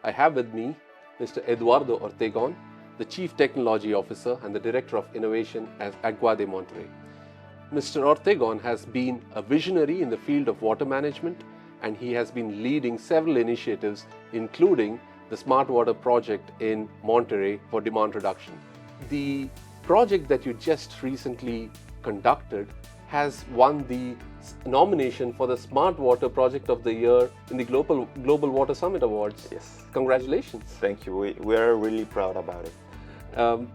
I have with me Mr. Eduardo Ortegon, the Chief Technology Officer and the Director of Innovation at Agua de Monterrey. Mr. Ortegon has been a visionary in the field of water management, and he has been leading several initiatives, including the Smart Water project in Monterrey for demand reduction. The project that you just recently conducted has won the nomination for the Smart Water Project of the Year in the Global Water Summit Awards. Yes. Congratulations. Thank you. We are really proud about it.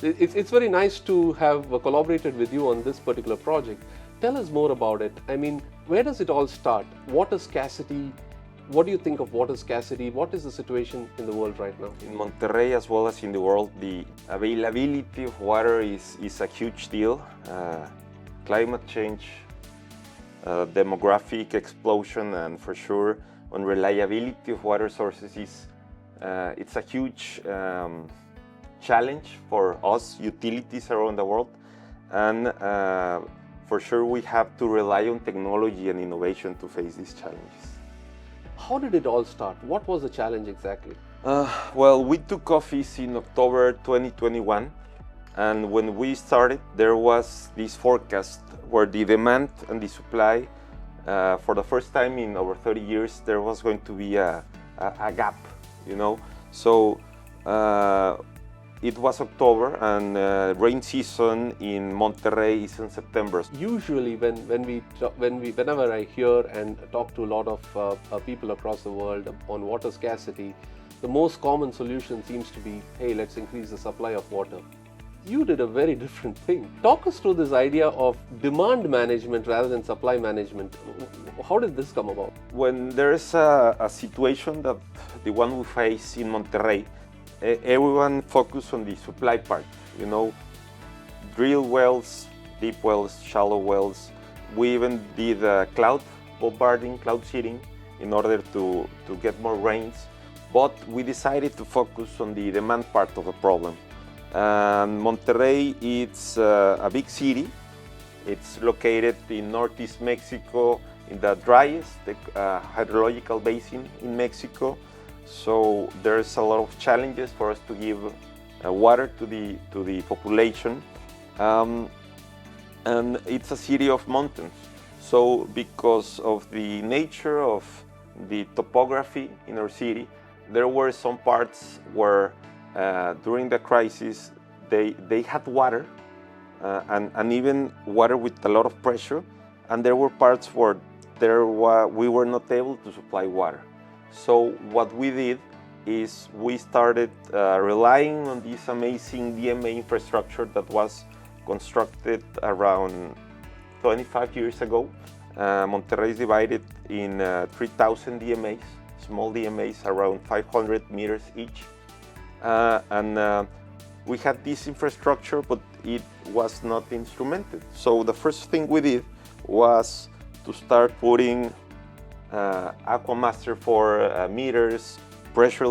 It's very nice to have collaborated with you on this particular project. Tell us more about it. I mean, where does it all start? Water scarcity. What do you think of water scarcity? What is the situation in the world right now? In Monterrey, as well as in the world, the availability of water is a huge deal. Climate change, demographic explosion, and for sure, unreliability of water sources it's a huge challenge for us utilities around the world, and for sure we have to rely on technology and innovation to face these challenges. How did it all start? What was the challenge exactly? Well, we took office in October 2021, and when we started, there was this forecast where the demand and the supply, for the first time in over 30 years, there was going to be a gap, you know. So it was October, and rain season in Monterrey is in September. Usually, whenever I hear and talk to a lot of people across the world on water scarcity, the most common solution seems to be, hey, let's increase the supply of water. You did a very different thing. Talk us through this idea of demand management rather than supply management. How did this come about? When there's a situation that the one we face in Monterrey, everyone focused on the supply part, you know, drill wells, deep wells, shallow wells. We even did cloud bombarding, cloud seeding in order to get more rains. But we decided to focus on the demand part of the problem. Monterrey, it's a big city. It's located in northeast Mexico, in the driest hydrological basin in Mexico. So there's a lot of challenges for us to give water to the population, and it's a city of mountains. So because of the nature of the topography in our city, there were some parts where during the crisis they had water and even water with a lot of pressure, and there were parts where we were not able to supply water. So what we did is we started relying on this amazing DMA infrastructure that was constructed around 25 years ago. Monterrey is divided in 3,000 DMAs, small DMAs around 500 meters each. We had this infrastructure, but it was not instrumented. So the first thing we did was to start putting AquaMaster4 meters, pressure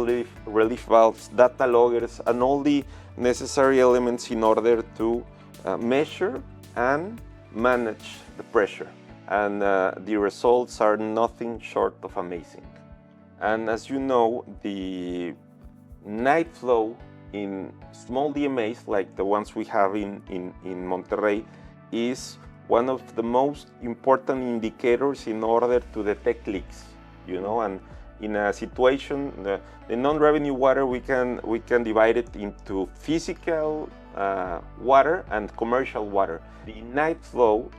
relief valves, data loggers, and all the necessary elements in order to measure and manage the pressure. And the results are nothing short of amazing. And as you know, the night flow in small DMAs like the ones we have in Monterrey is one of the most important indicators in order to detect leaks, you know. And in a situation, the non-revenue water, we can divide it into physical water and commercial water. The night flow,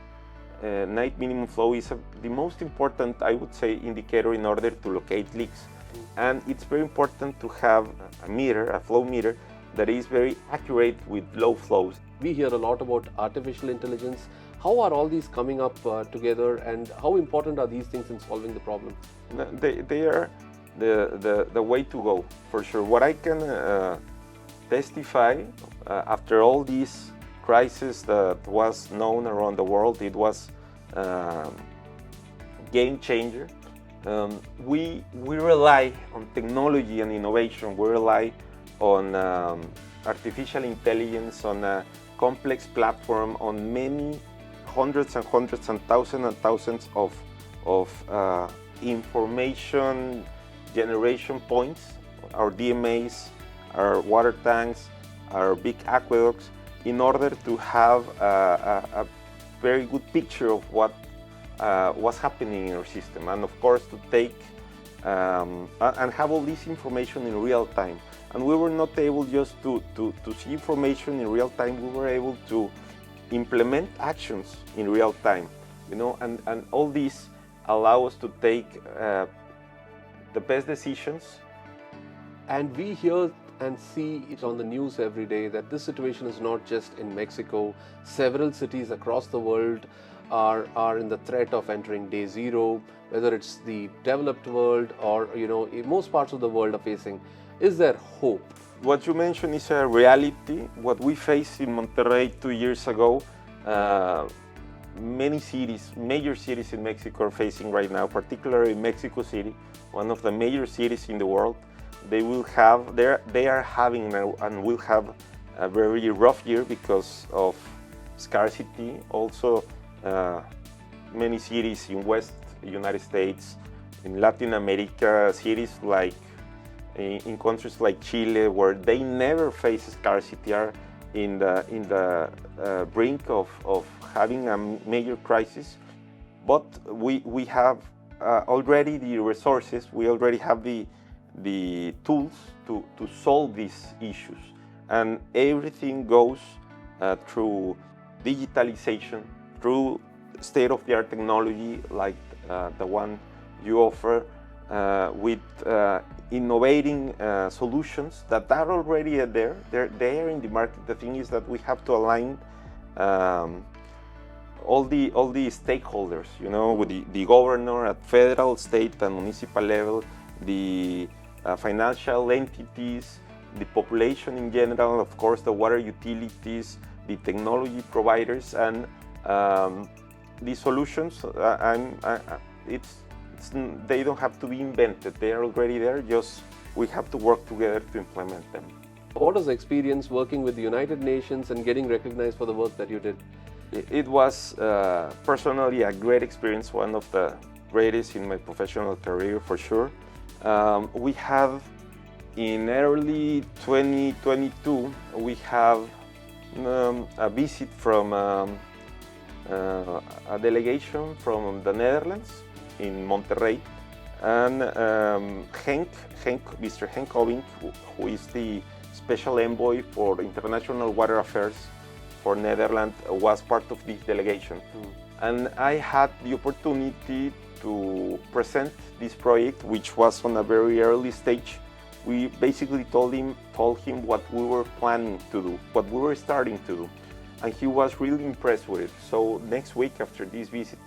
night minimum flow, is the most important, I would say, indicator in order to locate leaks. And it's very important to have a meter, a flow meter, that is very accurate with low flows. We hear a lot about artificial intelligence. How are all these coming up together, and how important are these things in solving the problem? They are the way to go, for sure. What I can testify after all these crises that was known around the world, it was game changer. We rely on technology and innovation. We rely on artificial intelligence, on a complex platform, on many hundreds and thousands of information generation points our DMAs, our water tanks, our big aqueducts, in order to have a very good picture of what was happening in our system, and of course to take and have all this information in real time. And we were not able just to see information in real time, we were able to implement actions in real time, you know, and all this allow us to take the best decisions. And we hear and see it on the news every day that this situation is not just in Mexico. Several cities across the world are in the threat of entering day zero, whether it's the developed world or, you know, most parts of the world are facing. Is there hope? What you mentioned is a reality. What we faced in Monterrey 2 years ago, many cities, major cities in Mexico are facing right now, particularly Mexico City, one of the major cities in the world. They are having and will have a very rough year because of scarcity. Also, many cities in West United States, in Latin America, cities like in countries like Chile, where they never face scarcity, are in the brink of having a major crisis. But we have already the resources, we already have the tools to solve these issues, and everything goes through digitalization, through state-of-the-art technology like the one you offer, with innovating solutions that are already there. They are in the market. The thing is that we have to align all the stakeholders, you know, with the governor at federal, state, and municipal level, the financial entities, the population in general, of course, the water utilities, the technology providers, and the solutions. They don't have to be invented. They are already there. Just we have to work together to implement them. What was the experience working with the United Nations and getting recognized for the work that you did? It was personally a great experience, one of the greatest in my professional career for sure. We have, in early 2022, we have a visit from a delegation from the Netherlands in Monterrey, and Mr. Henk Ovink, who is the special envoy for international water affairs for Netherlands, was part of this delegation. And I had the opportunity to present this project, which was on a very early stage. We basically told him what we were planning to do, what we were starting to do, and he was really impressed with it. So next week after this visit,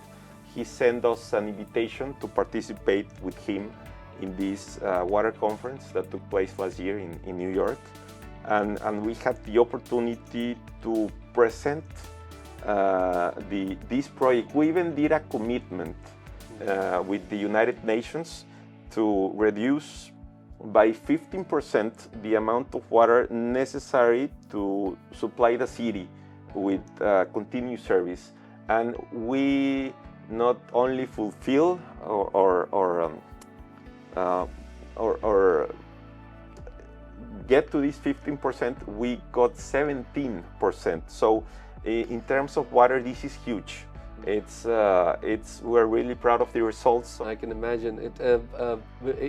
he sent us an invitation to participate with him in this water conference that took place last year in New York, and we had the opportunity to present this project. We even did a commitment with the United Nations to reduce by 15% the amount of water necessary to supply the city with continuous service. And we not only fulfill or get to this 15%, we got 17%. So in terms of water, this is huge. We're really proud of the results. I can imagine it.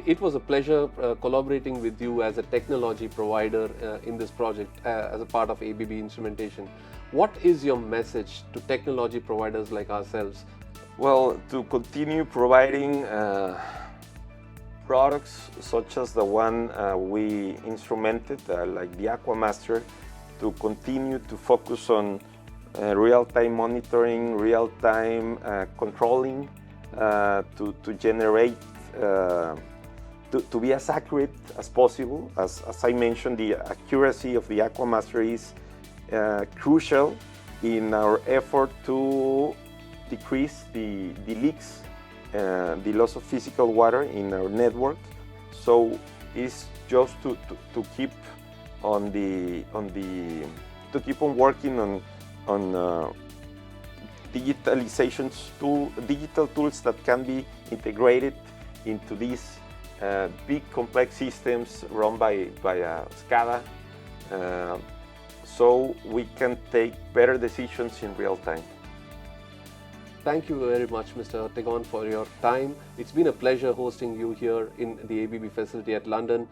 It was a pleasure collaborating with you as a technology provider in this project as a part of ABB Instrumentation. What is your message to technology providers like ourselves? Well, to continue providing products such as the one we instrumented, like the AquaMaster, to continue to focus on real-time monitoring, real-time controlling, to generate, to be as accurate as possible. As I mentioned, the accuracy of the AquaMaster is crucial in our effort to decrease the leaks, the loss of physical water in our network. So it's just to keep on to keep on working on digital tools that can be integrated into this big complex systems run by a SCADA, so we can take better decisions in real time. Thank you very much, Mr. Ortegon, for your time. It's been a pleasure hosting you here in the ABB facility at London.